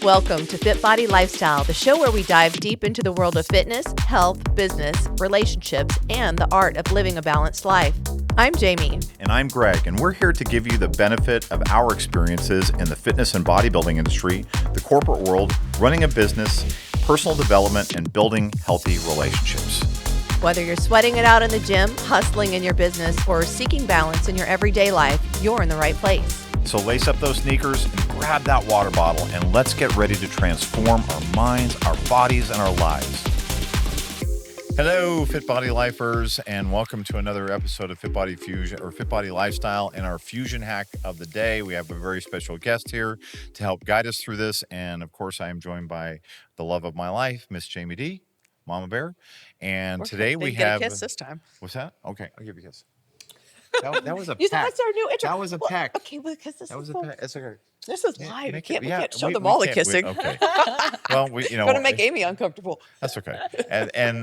Welcome to FitBody Lifestyle, the show where we dive deep into the world of fitness, health, business, relationships, and the art of living a balanced life. I'm Jami. And I'm Greg, and we're here to give you the benefit of our experiences in the fitness and bodybuilding industry, the corporate world, running a business, personal development, and building healthy relationships. Whether you're sweating it out in the gym, hustling in your business, or seeking balance in your everyday life, you're in the right place. So lace up those sneakers and grab that water bottle, and let's get ready to transform our minds, our bodies, and our lives. Hello, FitBody Lifers, and welcome to another episode of FitBody Fusion or FitBody Lifestyle. And our Fusion hack of the day, we have a very special guest here to help guide us through this. And of course, I am joined by the love of my life, Miss Jami D, Mama Bear. And today we have a kiss this time. What's that? Okay, I'll give you a kiss. That was a You said peck. that's our new intro. That was a peck. Okay, well, because That was a peck. It's okay. This is live. We can't show we them all the can't. kissing. Okay. Well, going to make Amy uncomfortable. That's okay. And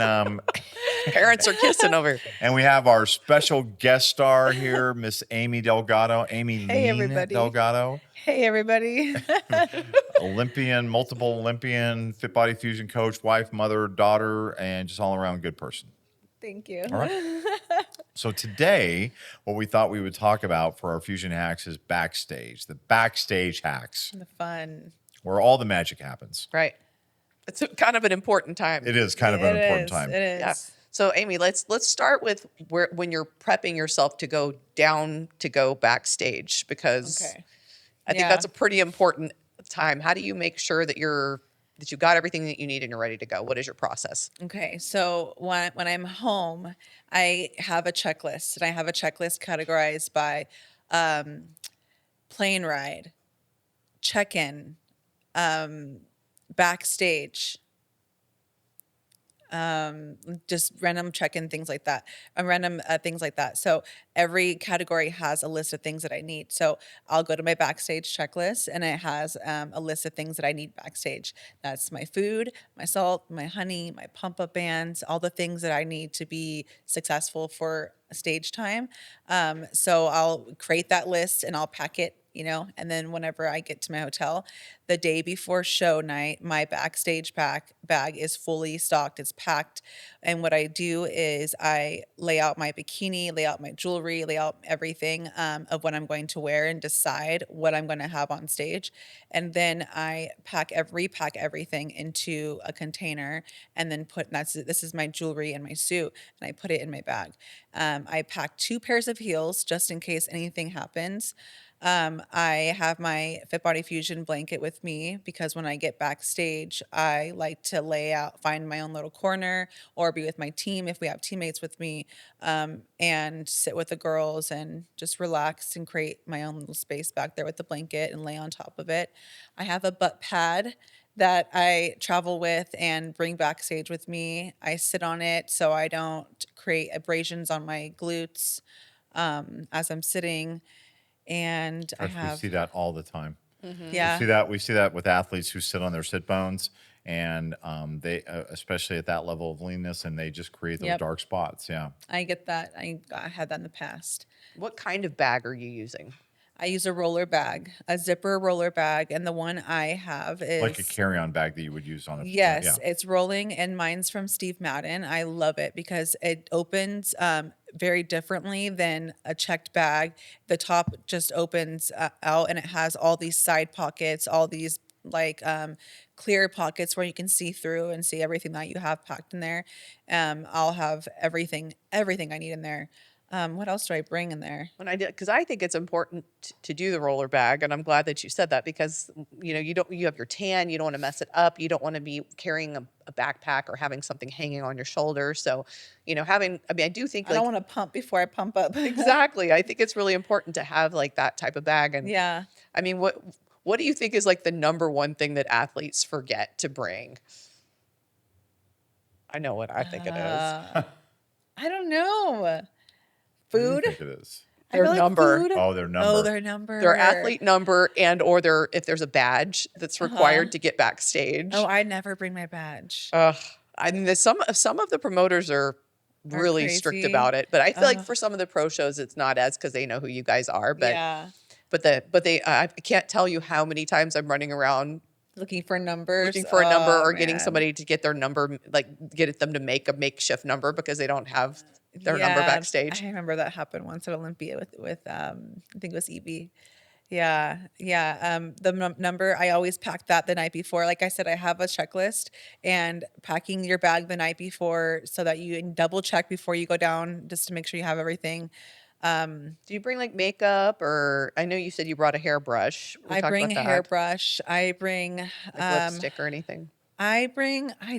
Parents are kissing over here. And we have our special guest star here, Miss Aimee Delgado, Hey, everybody. Delgado, Hey, everybody. multiple Olympian, FitBody Fusion coach, wife, mother, daughter, and just all around good person. Thank you. All right. So today, what we thought we would talk about for our Fusion hacks is Backstage, the Backstage hacks, The fun. where all the magic happens. Right. It's kind of an important time. It is kind of an important time. It is. Yeah. So, Amy, let's start with when you're prepping yourself to go backstage, because Okay. I think that's a pretty important time. How do you make sure that you got everything that you need and you're ready to go? What is your process? Okay. So when I'm home, I have a checklist, and I have a checklist categorized by plane ride, check-in, backstage, just random check-in things like that, random things like that. So every category has a list of things that I need. So I'll go to my backstage checklist, and it has a list of things that I need backstage. That's my food, my salt, my honey, my pump-up bands, all the things that I need to be successful for stage time. So I'll create that list and I'll pack it, and then whenever I get to my hotel, the day before show night, my backstage bag is fully stocked. It's packed. And what I do is I lay out my bikini, lay out my jewelry, lay out everything of what I'm going to wear and decide what I'm going to have on stage. And then I repack everything into a container, and then this is my jewelry and my suit, and I put it in my bag. I pack 2 pairs of heels just in case anything happens. I have my FitBody Fusion blanket with me because when I get backstage, I like to find my own little corner or be with my team if we have teammates with me, and sit with the girls and just relax and create my own little space back there with the blanket and lay on top of it. I have a butt pad that I travel with and bring backstage with me. I sit on it so I don't create abrasions on my glutes as I'm sitting. And We see that all the time. Mm-hmm. Yeah. We see that with athletes who sit on their sit bones, and they, especially at that level of leanness, and they just create those dark spots. Yeah. I get that. I had that in the past. What kind of bag are you using? I use a roller bag, a zipper roller bag, and the one I have is like a carry-on bag that you would use on a Yes, it's rolling, and mine's from Steve Madden. I love it because it opens very differently than a checked bag. The top just opens out, and it has all these side pockets, all these clear pockets where you can see through and see everything that you have packed in there. I'll have everything I need in there. What else do I bring in there? Because I think it's important to do the roller bag, and I'm glad that you said that, because you have your tan, you don't want to mess it up, you don't want to be carrying a backpack or having something hanging on your shoulder. So, I do think I don't want to pump before I pump up. Exactly. I think it's really important to have that type of bag. And yeah. I mean, what do you think is the number one thing that athletes forget to bring? I know what I think it is. I don't know. Food? What do you think it is? Their number. Food? Oh, their number. Oh, their number. Their athlete number, or if there's a badge that's required to get backstage. Oh, I never bring my badge. I mean, some of the promoters are really strict crazy. about it, but I feel like for some of the pro shows, it's not as, because they know who you guys are. But yeah. I can't tell you how many times I'm running around Looking for numbers. Looking for a number Oh, or getting man. somebody to get their number, like get them to make a makeshift number because they don't have their number Yeah, backstage. I remember that happened once at Olympia with I think it was Evie. Yeah, yeah. The number, I always pack that the night before. Like I said, I have a checklist, and packing your bag the night before so that you can double check before you go down, just to make sure you have everything. Do you bring like makeup, or I know you said you brought a hairbrush. We I talked bring a about that. hairbrush. I bring Like lipstick or anything. I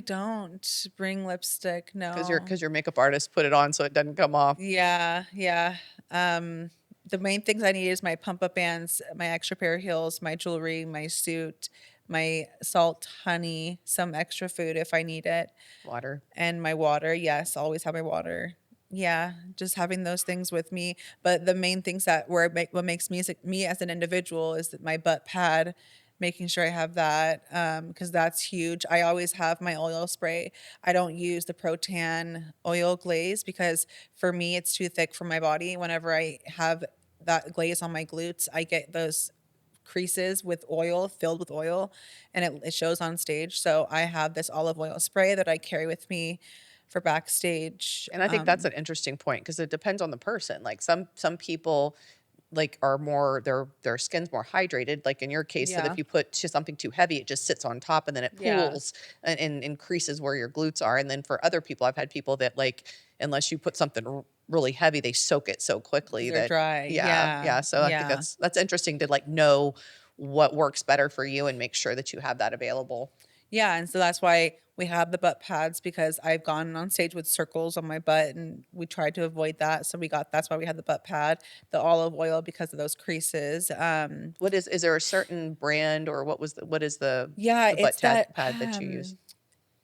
don't bring lipstick. Because No. your makeup artist put it on so it doesn't come off. Yeah, yeah. The main things I need is my pump up bands, my extra pair of heels, my jewelry, my suit, my salt, honey, some extra food if I need it, Water. and my water. Yes, always have my water. Yeah, just having those things with me. But the main things what makes me as an individual is that my butt pad, making sure I have that, because that's huge. I always have my oil spray. I don't use the Pro-Tan oil glaze because for me it's too thick for my body. Whenever I have that glaze on my glutes, I get those creases with oil, filled with oil, and it shows on stage. So I have this olive oil spray that I carry with me for backstage. And I think that's an interesting point because it depends on the person. Like some people like are more their skin's more hydrated. Like in your case, that Yeah. if you put something too heavy, it just sits on top and then it Yeah. pools and increases where your glutes are. And then for other people, I've had people that like unless you put something really heavy, they soak it so quickly They're that dry. yeah. Yeah. So I think that's interesting to like know what works better for you and make sure that you have that available. Yeah, and so that's why we have the butt pads, because I've gone on stage with circles on my butt and we tried to avoid that. So that's why we had the butt pad, the olive oil because of those creases. What is there a certain brand or what is the Yeah, butt it's that pad that you use?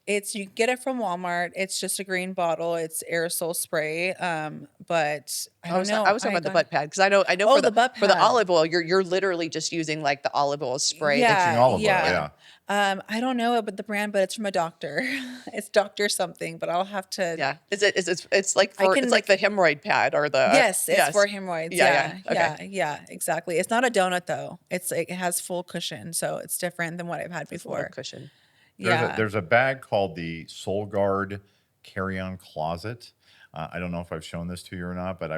you get it from Walmart. It's just a green bottle. It's aerosol spray. But I don't know. I was talking about the butt pad because I know Oh, for the butt for the pad. olive oil, you're literally just using like the olive oil spray. Mixing olive oil, yeah. I don't know about the brand, but it's from a doctor. It's Doctor something, but I'll have to. Yeah. It's like it's like the hemorrhoid pad or the Yes, it's for hemorrhoids. Yeah, Yeah, okay. yeah, exactly. It's not a donut though. It has full cushion, so it's different than what I've had It's a little before. cushion. Yeah. There's a bag called the Soul Guard Carry-On Closet. I don't know if I've shown this to you or not, but I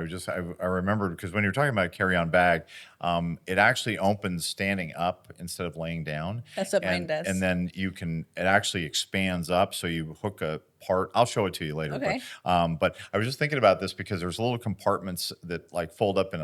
remembered because when you're talking about a carry-on bag, it actually opens standing up instead of laying down. That's what mine does. And then it actually expands up, so you hook a part. I'll show it to you later. Okay. But I was just thinking about this because there's little compartments that like fold up in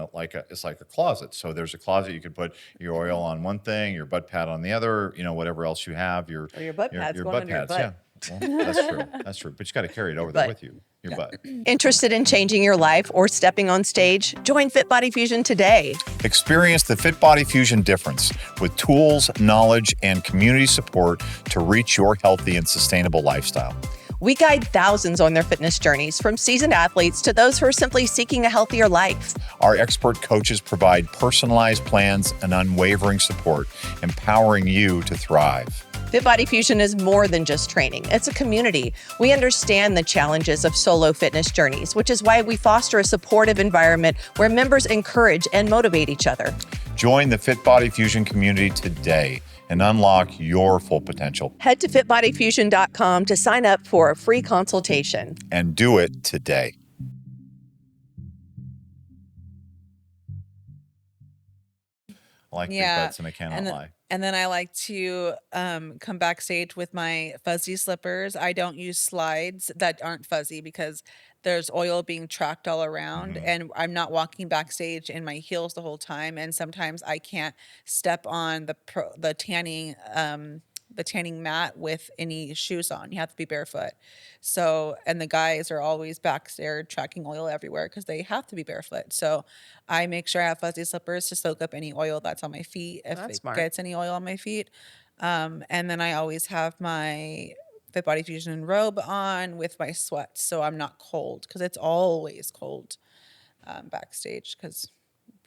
it's like a closet. So there's a closet you could put your oil on one thing, your butt pad on the other, whatever else you have. Or your butt pads going on your butt. Yeah. Well, that's true. That's true. But you got to carry it over there with you, your butt. Interested in changing your life or stepping on stage? Join FitBody Fusion today. Experience the FitBody Fusion difference with tools, knowledge, and community support to reach your healthy and sustainable lifestyle. We guide thousands on their fitness journeys, from seasoned athletes to those who are simply seeking a healthier life. Our expert coaches provide personalized plans and unwavering support, empowering you to thrive. FitBody Fusion is more than just training. It's a community. We understand the challenges of solo fitness journeys, which is why we foster a supportive environment where members encourage and motivate each other. Join the FitBody Fusion community today and unlock your full potential. Head to fitbodyfusion.com to sign up for a free consultation. And do it today. I like big butts and I cannot lie. And then I like to come backstage with my fuzzy slippers. I don't use slides that aren't fuzzy because there's oil being tracked all around, and I'm not walking backstage in my heels the whole time. And sometimes I can't step on the tanning mat with any shoes on. You have to be barefoot. So, and the guys are always back there tracking oil everywhere because they have to be barefoot. So I make sure I have fuzzy slippers to soak up any oil that's on my feet if That's it smart. gets any oil on my feet. And then I always have my FitBody Fusion robe on with my sweats, so I'm not cold because it's always cold backstage because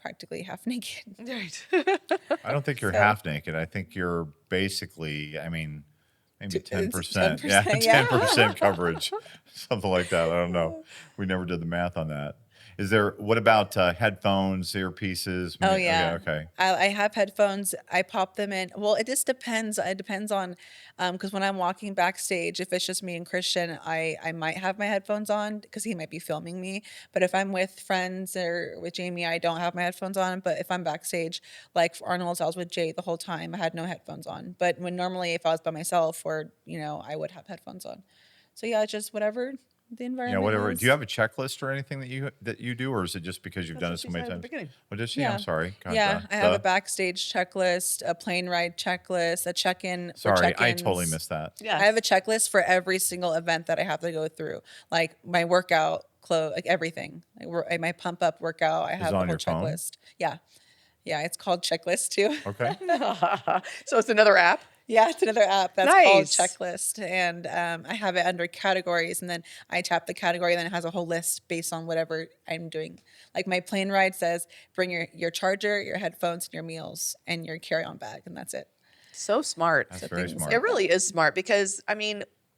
practically half naked. Right. I don't think you're half naked. I think you're basically, maybe 10%. 10%, Yeah, yeah. 10% coverage, something like that. I don't know. We never did the math on that. What about headphones, earpieces? Oh yeah. Okay. I have headphones. I pop them in. Well, it just depends. It depends on, because when I'm walking backstage, if it's just me and Christian, I might have my headphones on because he might be filming me. But if I'm with friends or with Jamie, I don't have my headphones on. But if I'm backstage, like for Arnold's, I was with Jay the whole time. I had no headphones on. But when normally if I was by myself or, I would have headphones on. So yeah, it's just whatever the environment Whatever. is. Do you have a checklist or anything that you do, or is it just because you've That's done what it she so many said at the times? beginning. What did she? Yeah. I'm sorry. God, Yeah, I have a backstage checklist, a plane ride checklist, a check-in for Sorry, check-ins. I totally missed that. Yeah. I have a checklist for every single event that I have to go through, like my workout clothes, like everything. My pump up workout, I have it the on whole your phone? checklist. Yeah, yeah, it's called Checklist too. Okay. So it's another app. Yeah, it's another app that's called Nice. Checklist, and I have it under categories, and then I tap the category, and then it has a whole list based on whatever I'm doing. Like my plane ride says, bring your charger, your headphones, and your meals, and your carry-on bag, and that's it. So smart. That's So very things smart. It really is smart because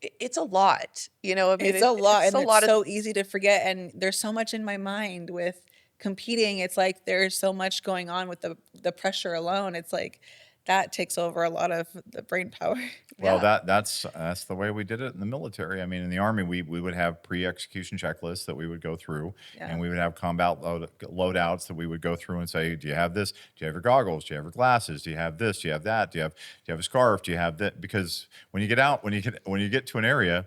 it's a lot. I mean, It's a lot, it's and a lot it's of so easy to forget. And there's so much in my mind with competing. It's like there's so much going on with the pressure alone. It's like that takes over a lot of the brain power. Well, Yeah. that's the way we did it in the military. I mean, in the Army, we would have pre-execution checklists that we would go through, Yeah. and we would have combat loadouts that we would go through and say, do you have this? Do you have your goggles? Do you have your glasses? Do you have this? Do you have that? Do you have a scarf? Do you have that? Because when you get out, when you get to an area,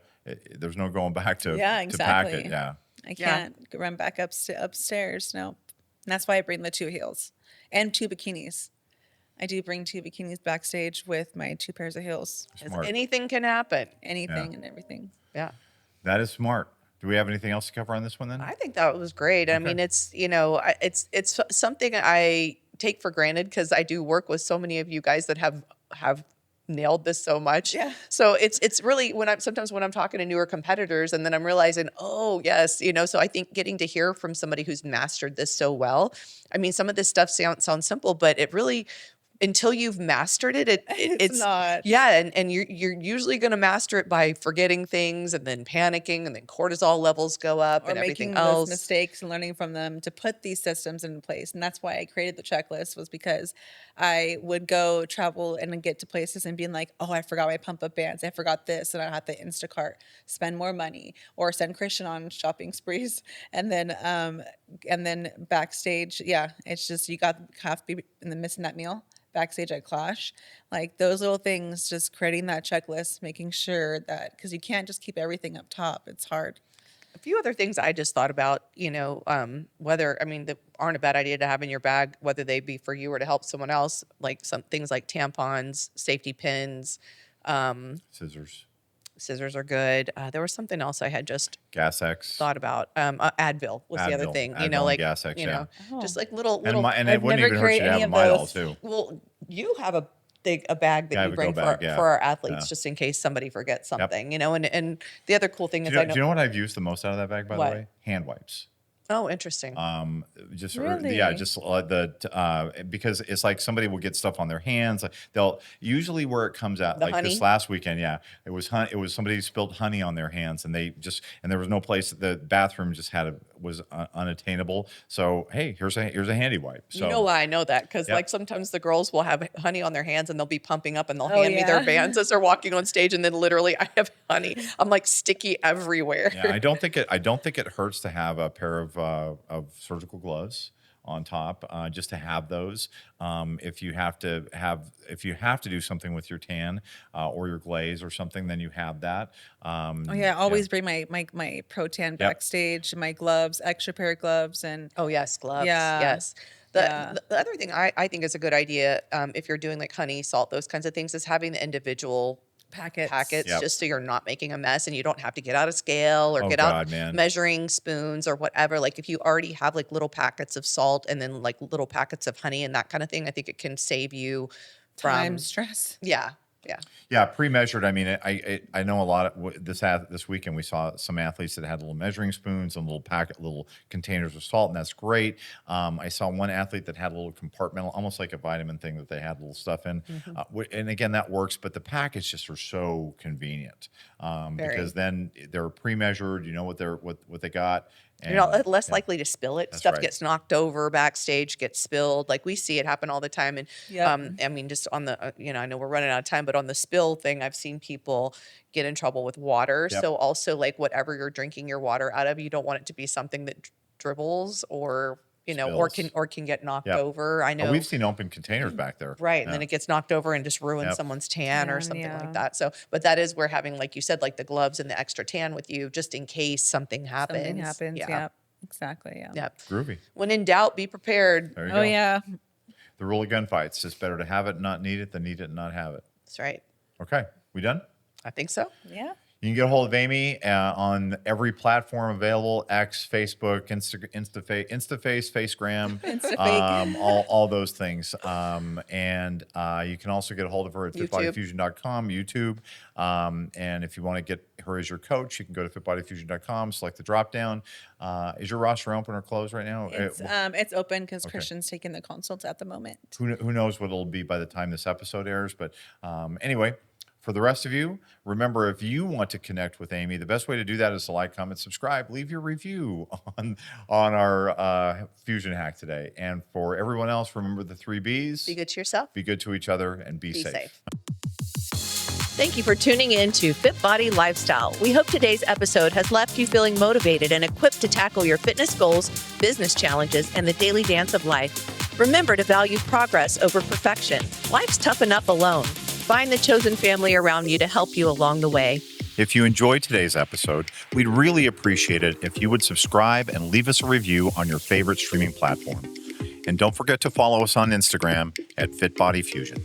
there's no going back to Yeah, to pack exactly. it. Yeah. I Yeah. can't run back upstairs. No, and that's why I bring the 2 heels and 2 bikinis. I do bring 2 bikinis backstage with my 2 pairs of heels. Smart. anything can happen. Anything and everything. Yeah. That is smart. Do we have anything else to cover on this one then? I think that was great. I mean, it's it's something I take for granted because I do work with so many of you guys that have nailed this so much. Yeah. So it's really when I'm talking to newer competitors and then I'm realizing, oh yes, so I think getting to hear from somebody who's mastered this so well. I mean, some of this stuff sounds simple, but it really until you've mastered it, it's not. Yeah, and you're usually going to master it by forgetting things and then panicking and then cortisol levels go up Or and making everything those else. mistakes and learning from them to put these systems in place. And that's why I created the checklist, was because I would go travel and then get to places and being like, oh, I forgot my pump up bands. I forgot this. And I had to Instacart, spend more money, or send Christian on shopping sprees. And then backstage, yeah, it's just have to be missing that meal. Backstage at Clash, like those little things, just creating that checklist, making sure that, because you can't just keep everything up top. It's hard. A few other things I just thought about, whether, that aren't a bad idea to have in your bag, whether they be for you or to help someone else, like some things like tampons, safety pins, Scissors, scissors are good. There was something else I had just Gas X. thought about. Advil was the other Advil. thing, Advil and like, Gas X, yeah. just like little, And it I've wouldn't never even hurt you carried to have any a of Midol those. too. well, you have a bag that Yeah, I you have a bring go bag, yeah. for our athletes, Yeah. just in case somebody forgets something, and the other cool thing is I know. Do you know what I've used the most out of that bag, by What? the way? Hand wipes. Oh, interesting. Just Really? yeah, just because it's like somebody will get stuff on their hands. Like they'll usually where it comes out. The Like honey? this last weekend, yeah, it was somebody spilled honey on their hands, and there was no place. The bathroom just was unattainable. So hey, here's a handy wipe. So You know why I know that? Because Yep. like sometimes the girls will have honey on their hands and they'll be pumping up and they'll Oh, hand me their yeah. bands as they're walking on stage, and then literally I have honey. I'm like sticky everywhere. yeah, I don't think it hurts to have a pair of surgical gloves on top, just to have those. If you have to do something with your tan or your glaze or something, then you have that. Oh yeah, I always bring my pro tan backstage, my gloves, extra pair of gloves, and Oh yes, gloves. Yeah. Yes. Yeah. The other thing I think is a good idea, if you're doing like honey, salt, those kinds of things, is having the individual packets. Yep. just so you're not making a mess and you don't have to get out a scale or Oh, get God, out man. measuring spoons or whatever. Like if you already have like little packets of salt and then like little packets of honey and that kind of thing, I think it can save you from Time, stress. yeah. Yeah, pre-measured. I mean, I know a lot of this weekend we saw some athletes that had little measuring spoons and little containers of salt, and that's great. I saw one athlete that had a little compartmental, almost like a vitamin thing that they had little stuff in. And again, that works, but the packets just are so convenient Very. because then they're pre-measured. You know what they got. You're not less yeah, likely to spill it. that's Stuff right. gets knocked over backstage, gets spilled. Like we see it happen all the time. And Yep. I mean, just on the, I know we're running out of time, but on the spill thing, I've seen people get in trouble with water. Yep. So also like whatever you're drinking your water out of, you don't want it to be something that dribbles or, Spills. or can get knocked Yep. over. I Oh, know. we've seen open containers back there. Right. And then it gets knocked over and just ruins Yep. someone's tan or Tan, something yeah. like that. So, but that is where having, like you said, like the gloves and the extra tan with you, just in case something happens. Something happens. Yeah. Yep. Exactly. Yeah. Yep. Groovy. When in doubt, be prepared. There you Oh go. yeah. The rule of gunfights. It's better to have it and not need it than need it and not have it. That's right. Okay. We done? I think so. Yeah. You can get a hold of Aimee on every platform available: X, Facebook, InstaFace, Facegram, all those things. And you can also get a hold of her at YouTube. FitBodyFusion.com, YouTube. And if you want to get her as your coach, you can go to FitBodyFusion.com, select the drop down. Is your roster open or closed right now? It's open because Okay. Christian's taking the consults at the moment. Who knows what it'll be by the time this episode airs. But anyway, for the rest of you, remember, if you want to connect with Aimee, the best way to do that is to like, comment, subscribe, leave your review on our Fusion hack today. And for everyone else, remember the 3 B's. Be good to yourself. Be good to each other and be Be safe. safe. Thank you for tuning in to FitBody Lifestyle. We hope today's episode has left you feeling motivated and equipped to tackle your fitness goals, business challenges, and the daily dance of life. Remember to value progress over perfection. Life's tough enough alone. Find the chosen family around you to help you along the way. If you enjoyed today's episode, we'd really appreciate it if you would subscribe and leave us a review on your favorite streaming platform. And don't forget to follow us on Instagram at FitBody Fusion.